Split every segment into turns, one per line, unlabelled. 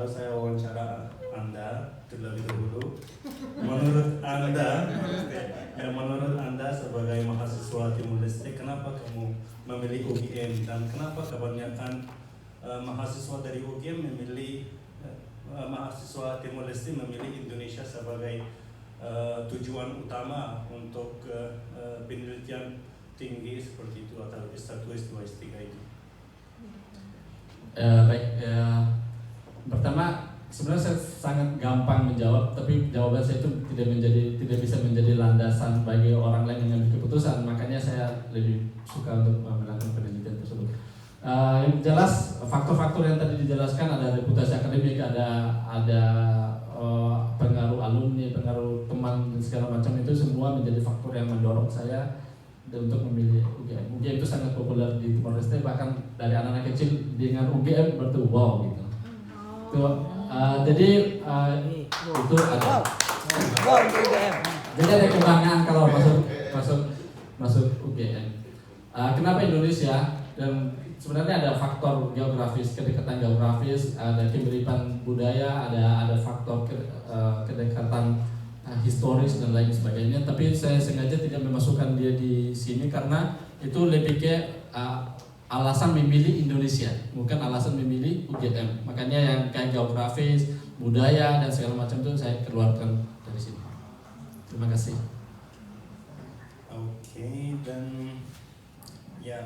saya wawancara Anda terlebih dahulu. Menurut Anda sebagai mahasiswa Timur Leste, kenapa kamu memilih UGM dan kenapa kebanyakan mahasiswa dari UGM memilih mahasiswa Timur Leste memilih Indonesia sebagai tujuan utama untuk penelitian tinggi seperti itu atau S1, S2, S3 itu?
Baik, pertama sebenarnya saya sangat gampang menjawab, tapi jawaban saya itu tidak bisa menjadi landasan bagi orang lain mengambil keputusan. Makanya saya lebih suka untuk melakukan penelitian tersebut. Yang jelas faktor-faktor yang tadi dijelaskan, ada reputasi akademik, ada pengaruh alumni, pengaruh teman dan segala macam, itu semua menjadi faktor yang mendorong saya untuk memilih UGM. UGM itu sangat populer di Timor Leste, bahkan dari anak-anak kecil dengan UGM berarti wow gitu. Jadi itu ada. Jadi ada kebanggaan kalau masuk UGM. Kenapa Indonesia? Dan sebenarnya ada faktor geografis, kedekatan geografis, ada kemiripan budaya, ada faktor kedekatan historis dan lain sebagainya. Tapi saya sengaja tidak memasukkan dia di sini karena itu lebih ke alasan memilih Indonesia, bukan alasan memilih UGM. Makanya yang kayak geografis, budaya dan segala macam itu saya keluarkan dari sini. Terima kasih.
Oke, dan ya,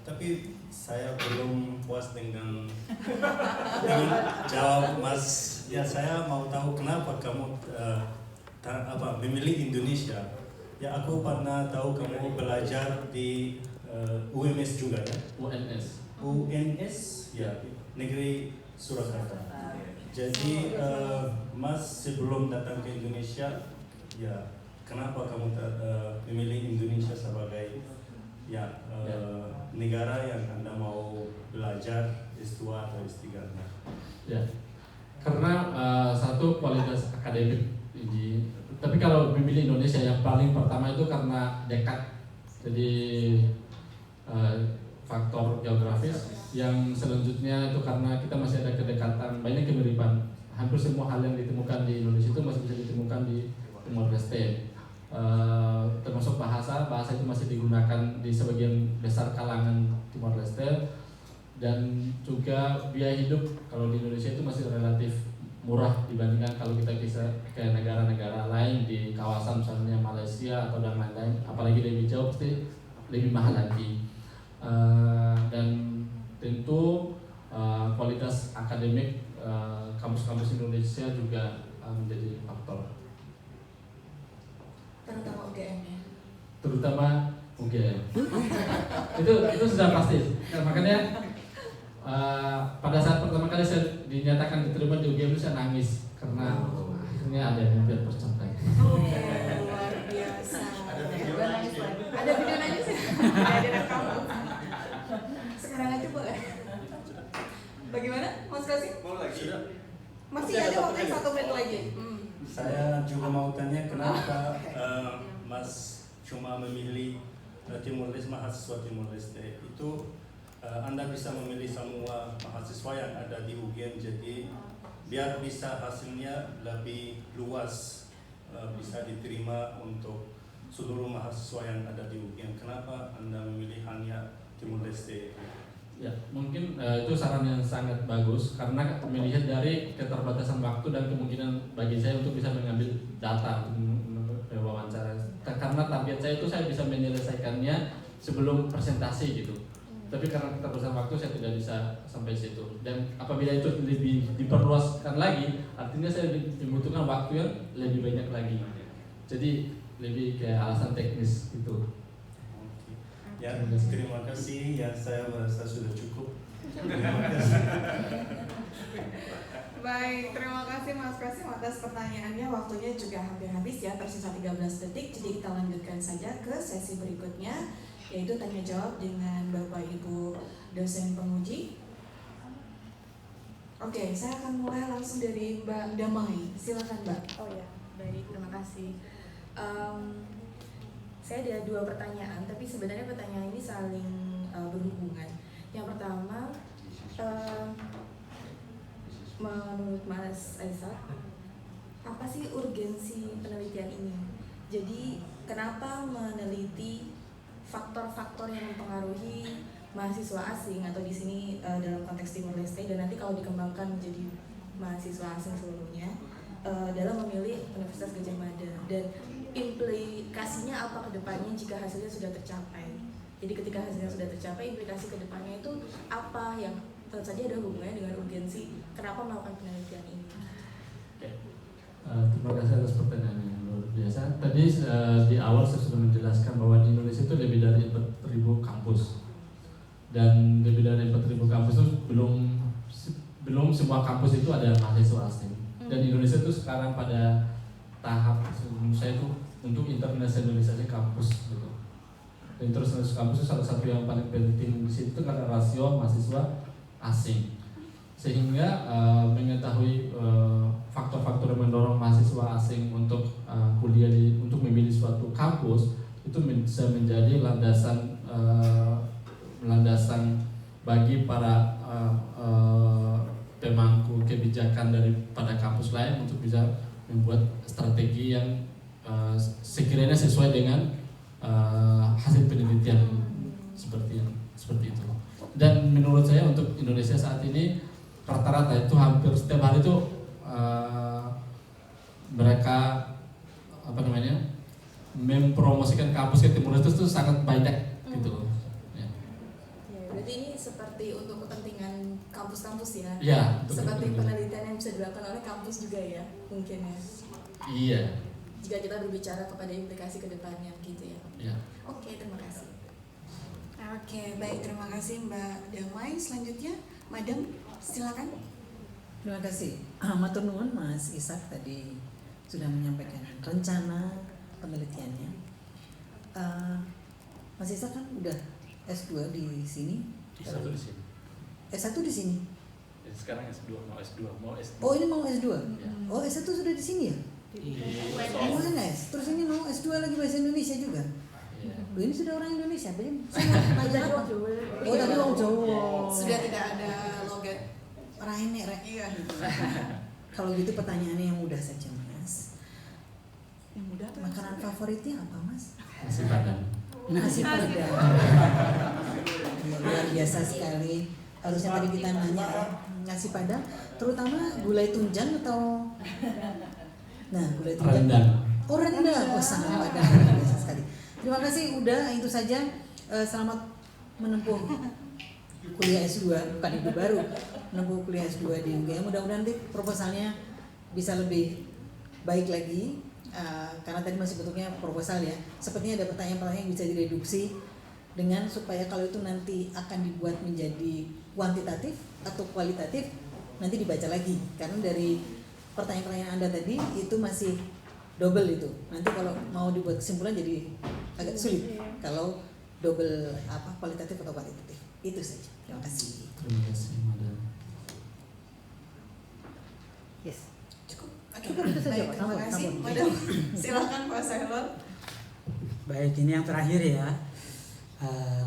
tapi saya belum puas dengan jawab Mas. Ya, saya mau tahu kenapa kamu memilih Indonesia. Ya, aku pernah tahu kamu belajar di UMS juga ya? UNS ya, Negeri Surakarta. Jadi Mas sebelum datang ke Indonesia, ya kenapa kamu memilih Indonesia sebagai negara yang Anda mau belajar S2 atau S3?
Ya, karena satu kualitas akademik tinggi. Tapi kalau memilih Indonesia yang paling pertama itu karena dekat. Jadi faktor geografis. Yang selanjutnya itu karena kita masih ada kedekatan, banyak kemiripan. Hampir semua hal yang ditemukan di Indonesia itu masih bisa ditemukan di Timor Leste. Termasuk bahasa itu masih digunakan di sebagian besar kalangan Timor Leste. Dan juga biaya hidup kalau di Indonesia itu masih relatif murah dibandingkan kalau kita bisa ke negara-negara lain di kawasan misalnya Malaysia atau dan lain-lain. Apalagi lebih jauh pasti lebih mahal lagi. Dan tentu kualitas akademik kampus-kampus Indonesia juga menjadi faktor.
Terutama UGM ya.
Terutama UGM. itu sudah pasti. Makanya pada saat pertama kali saya dinyatakan diterima di UGM saya nangis karena akhirnya ada yang biar tercapai.
Luar biasa. Ada video nangis lagi. Ada video nangis ya? Ada direkam. Sekarang aja boleh. Bagaimana, Mas Kasim?
Mau lagi?
Masih ada waktu 1 menit lagi.
Saya juga mau tanya kenapa Mas cuma memilih mahasiswa Timor Leste itu. Anda bisa memilih semua mahasiswa yang ada di UGM, jadi biar bisa hasilnya lebih luas, bisa diterima untuk seluruh mahasiswa yang ada di UGM. Kenapa Anda memilih hanya Timor Leste?
Ya, mungkin itu saran yang sangat bagus karena melihat dari keterbatasan waktu dan kemungkinan bagi saya untuk bisa mengambil data untuk wawancara. Karena target saya itu saya bisa menyelesaikannya sebelum presentasi gitu. Tapi karena keterbatasan waktu saya tidak bisa sampai situ. Dan apabila itu lebih diperluaskan lagi, artinya saya membutuhkan waktu yang lebih banyak lagi. Jadi lebih kayak alasan teknis gitu.
Ya, terima kasih. Ya, saya merasa sudah cukup. Terima kasih.
Baik, terima kasih Mas Kasim atas pertanyaannya. Waktunya juga hampir habis ya, tersisa 13 detik. Jadi kita lanjutkan saja ke sesi berikutnya, yaitu tanya jawab dengan Bapak Ibu dosen penguji. Oke, saya akan mulai langsung dari Mbak Damai. Silakan Mbak.
Oh ya, baik, terima kasih. Saya ada 2 pertanyaan, tapi sebenarnya pertanyaan ini saling berhubungan. Yang pertama, menurut Mas Aisyah, apa sih urgensi penelitian ini? Jadi kenapa meneliti faktor-faktor yang mempengaruhi mahasiswa asing atau di sini dalam konteks Timor Leste, dan nanti kalau dikembangkan menjadi mahasiswa asing seluruhnya dalam memilih Universitas Gadjah Mada, dan implikasinya apa ke depannya jika hasilnya sudah tercapai? Jadi ketika hasilnya sudah tercapai, implikasi ke depannya itu apa yang tentu saja ada hubungannya dengan urgensi kenapa melakukan penelitian ini?
Terima kasih atas pertanyaannya yang luar biasa. Tadi di awal saya sudah menjelaskan bahwa di Indonesia itu lebih dari 4.000 kampus, dan lebih dari 4.000 kampus itu belum semua kampus itu ada mahasiswa asing. Dan Indonesia itu sekarang pada tahap menurut saya itu untuk internasionalisasi kampus gitu. Internasionalisasi kampus itu salah satu yang paling penting di situ karena rasio mahasiswa asing, sehingga mengetahui faktor-faktor yang mendorong mahasiswa asing untuk kuliah untuk memilih suatu kampus itu bisa menjadi landasan bagi para pemangku kebijakan daripada kampus lain untuk bisa membuat strategi yang sekiranya sesuai dengan hasil penelitian seperti itu. Dan menurut saya untuk Indonesia saat ini rata-rata itu hampir setiap hari itu mereka mempromosikan kampus ke Timur Leste itu sangat banyak gitu loh.
Ya, berarti ini seperti untuk kepentingan kampus-kampus ya?
Iya.
Seperti penelitian yang bisa dilakukan oleh kampus juga ya, mungkin ya?
Iya.
Jika kita berbicara kepada implikasi ke depannya gitu ya?
Iya.
Oke, terima kasih.
Oke, baik, terima kasih Mbak Damai. Selanjutnya, Madam, silakan.
Terima kasih. Matur nuwun Mas Ishak tadi sudah menyampaikan rencana penelitiannya. Mas Ishak kan udah S2 di sini.
S1 di sini.
S1 di sini.
Sekarang S2 mau S2.
Oh, ini mau S2.
Ya.
Oh, S1 sudah di sini ya? Oh, UNS. Terus ini mau S2 lagi bahasa Indonesia juga.
Iya.
Loh, ini sudah orang Indonesia, belum? Oh, tadi orang Jawa.
Sudah tidak ada logat
Raine,
iya.
Kalau gitu pertanyaannya yang mudah saja, Mas.
Yang mudah tuh
Makanan favoritnya apa, Mas?
Nasi Padang.
Nasi Padang. Ya, luar biasa sekali. Harusnya tadi kita nanya ya, nasi Padang, terutama gulai tunjang atau gulai tunjang.
Rendang.
Oh, rendang. Oh, sangat Padang, luar biasa sekali. Terima kasih, udah itu saja. Selamat menempuh kuliah S2, bukan itu baru, menempuh kuliah S2 di UGM. Mudah-mudahan nanti proposalnya bisa lebih baik lagi, karena tadi masih bentuknya proposal ya. Sepertinya ada pertanyaan-pertanyaan yang bisa direduksi dengan supaya kalau itu nanti akan dibuat menjadi kuantitatif atau kualitatif, nanti dibaca lagi. Karena dari pertanyaan-pertanyaan Anda tadi itu masih double itu. Nanti kalau mau dibuat kesimpulan jadi agak sulit kalau double kualitatif atau kuantitatif. Itu saja. Terima kasih.
Terima kasih, Madam.
Yes.
Cukup.
Cukup itu saja,
Baik,
Pak.
terima kasih,
Sambung.
Madam. Silakan Pak Sailor.
Baik, ini yang terakhir ya.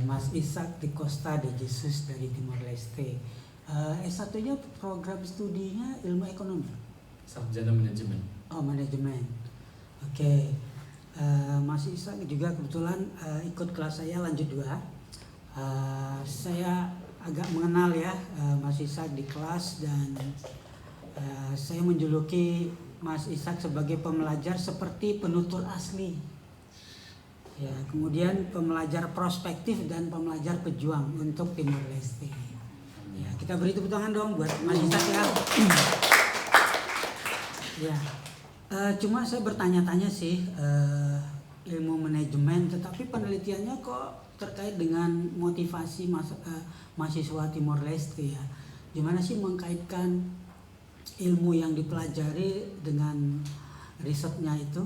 Mas Ishak di Costa de Jesus dari Timor Leste. S1-nya program studinya ilmu ekonomi.
Sarjana manajemen.
Oh, manajemen. Oke. Mas Ishak juga kebetulan ikut kelas saya lanjut 2. Saya agak mengenal ya Mas Ishak di kelas, dan saya menjuluki Mas Ishak sebagai pembelajar seperti penutur asli. Ya, kemudian pembelajar prospektif dan pembelajar pejuang untuk Timor Leste. Ya, kita beri tepuk tangan dong buat Mas Ishak ya. Ya, cuma saya bertanya-tanya sih ilmu manajemen, tetapi penelitiannya kok terkait dengan motivasi mahasiswa Timor Leste ya. Gimana sih mengkaitkan ilmu yang dipelajari dengan risetnya itu?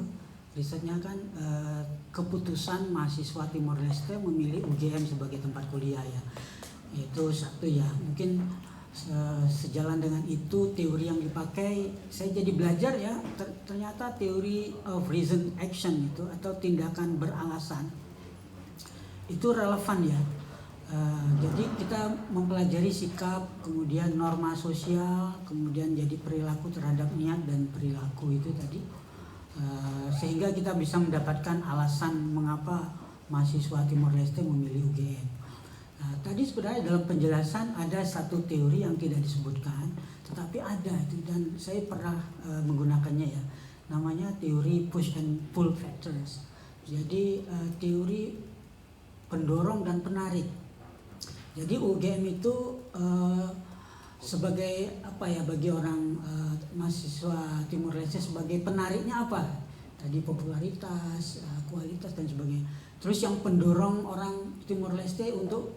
Risetnya kan keputusan mahasiswa Timor Leste memilih UGM sebagai tempat kuliah ya. Itu satu ya. Mungkin sejalan dengan itu teori yang dipakai, saya jadi belajar ya. Ternyata teori of reason action itu atau tindakan beralasan itu relevan ya Jadi kita mempelajari sikap, kemudian norma sosial, kemudian jadi perilaku terhadap niat dan perilaku itu tadi, sehingga kita bisa mendapatkan alasan mengapa mahasiswa Timor Leste memilih UGM. Tadi sebenarnya dalam penjelasan ada satu teori yang tidak disebutkan, tetapi ada itu dan saya pernah menggunakannya ya, namanya teori push and pull factors. Jadi teori pendorong dan penarik. Jadi UGM itu sebagai apa ya, bagi orang mahasiswa Timor Leste sebagai penariknya apa? Tadi popularitas, kualitas dan sebagainya. Terus yang pendorong orang Timor Leste untuk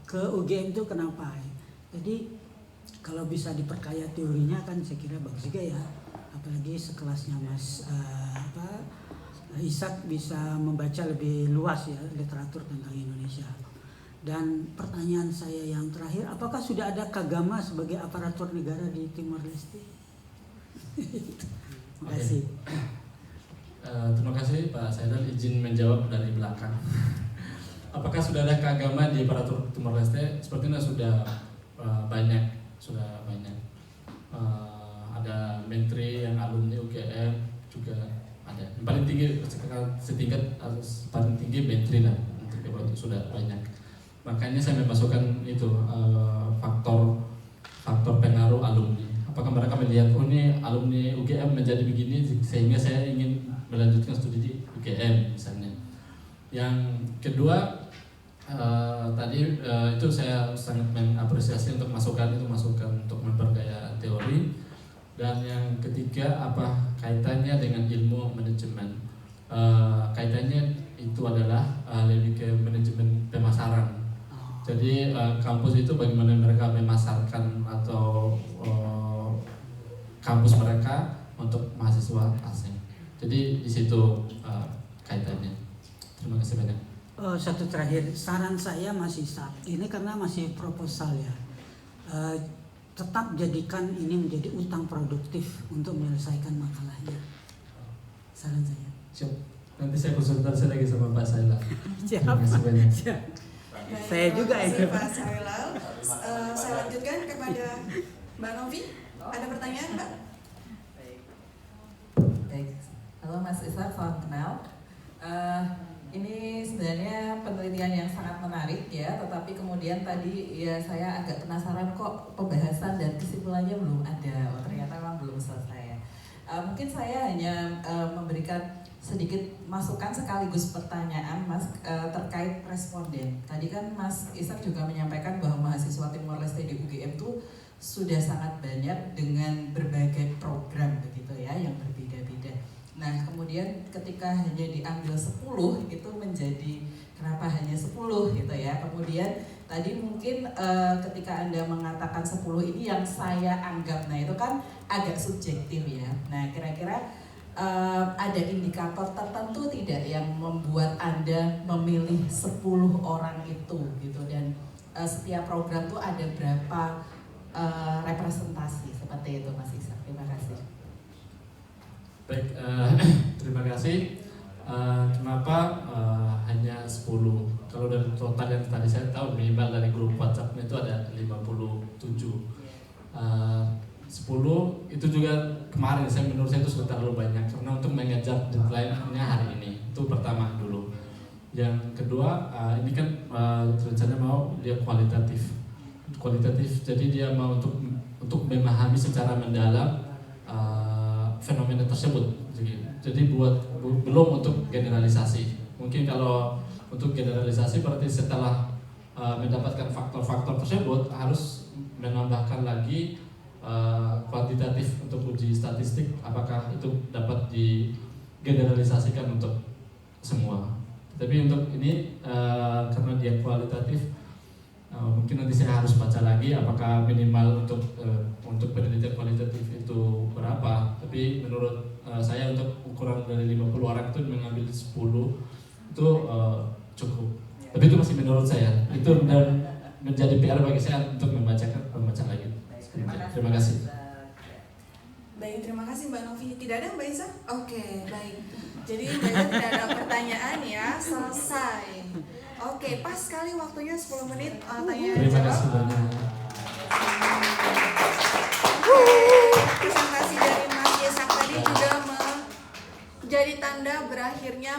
ke UGM itu kenapa? Jadi kalau bisa diperkaya teorinya kan saya kira bagus juga ya. Apalagi sekelasnya Mas Ishak bisa membaca lebih luas ya literatur tentang Indonesia. Dan pertanyaan saya yang terakhir, apakah sudah ada Kagama sebagai aparatur negara di Timor Leste? Terima kasih.
Terima kasih Pak Saidal, izin menjawab dari belakang. Apakah sudah ada Kagama di aparatur Timor Leste? Sepertinya sudah banyak. Ada menteri yang alumni UGM juga ada. Yang paling tinggi setingkat paling tinggi menteri lah, menteri itu sudah banyak. Makanya saya memasukkan itu faktor pengaruh alumni. Apakah mereka melihat ini alumni UGM menjadi begini sehingga saya ingin melanjutkan studi di UGM misalnya. Yang kedua tadi itu saya sangat mengapresiasi untuk masukan untuk memperkaya teori. Dan yang ketiga, apa kaitannya dengan ilmu manajemen? Kaitannya itu adalah lebih ke manajemen pemasaran. Jadi kampus itu bagaimana mereka memasarkan atau kampus mereka untuk mahasiswa asing. Jadi di situ kaitannya. Terima kasih banyak.
Satu terakhir, saran saya masih ini karena masih proposal ya. Tetap jadikan ini menjadi utang produktif untuk menyelesaikan makalahnya. Saran saya.
Siap. Nanti saya konsultasi lagi sama Pak Sailal.
Siap.
Terima kasih banyak.
Siap. Saya juga
ya. Pak Sailal. Saya lanjutkan kepada Mbak Novi. Ada pertanyaan, Mbak?
Baik. Halo Mas Ishak, salam kenal. Ini sebenarnya penelitian yang sangat menarik ya, tetapi kemudian tadi ya saya agak penasaran kok pembahasan dan kesimpulannya belum ada. Ternyata memang belum selesai. Mungkin saya hanya memberikan sedikit masukan sekaligus pertanyaan Mas terkait responden. Tadi kan Mas Ishak juga menyampaikan bahwa mahasiswa Timor Leste di UGM itu sudah sangat banyak dengan berbagai program begitu ya yang berbeda-beda. Nah kemudian ketika hanya diambil 10 itu menjadi kenapa hanya 10 gitu ya. Kemudian tadi mungkin ketika Anda mengatakan 10 ini yang saya anggap, nah itu kan agak subjektif ya. Nah kira-kira ada indikator tertentu tidak yang membuat Anda memilih 10 orang itu gitu, dan setiap program tuh ada berapa representasi seperti itu Mas Ishak. Terima kasih.
Baik, terima kasih. Kenapa hanya 10? Kalau dari total yang tadi saya tahu minimal dari grup WhatsApp itu ada 57. 10 itu juga kemarin menurut saya itu sudah terlalu banyak karena untuk mengejar deadline-nya hari ini. Itu pertama dulu. Yang kedua, ini kan rencana mau dia kualitatif, jadi dia mau untuk memahami secara mendalam fenomena tersebut. Jadi belum untuk generalisasi. Mungkin kalau untuk generalisasi berarti setelah mendapatkan faktor-faktor tersebut harus menambahkan lagi kuantitatif untuk uji statistik, apakah itu dapat digeneralisasikan untuk semua. Tapi untuk ini karena dia kualitatif, mungkin nanti saya harus baca lagi apakah minimal untuk penelitian kualitatif itu berapa. Tapi menurut saya untuk ukuran dari 50 orang itu mengambil 10 itu cukup. Tapi itu masih menurut saya. Itu menjadi PR bagi saya untuk membaca lagi. Terima kasih.
Baik, terima kasih Mbak Novi. Tidak ada Mbak Isa? Oke, baik. Jadi Mbak Isa tidak ada pertanyaan ya, selesai. Oke, pas sekali waktunya 10 menit tanya
Terima
jawab.
kasih banyak.
Presentasi dari Mas Yesak tadi juga menjadi tanda berakhirnya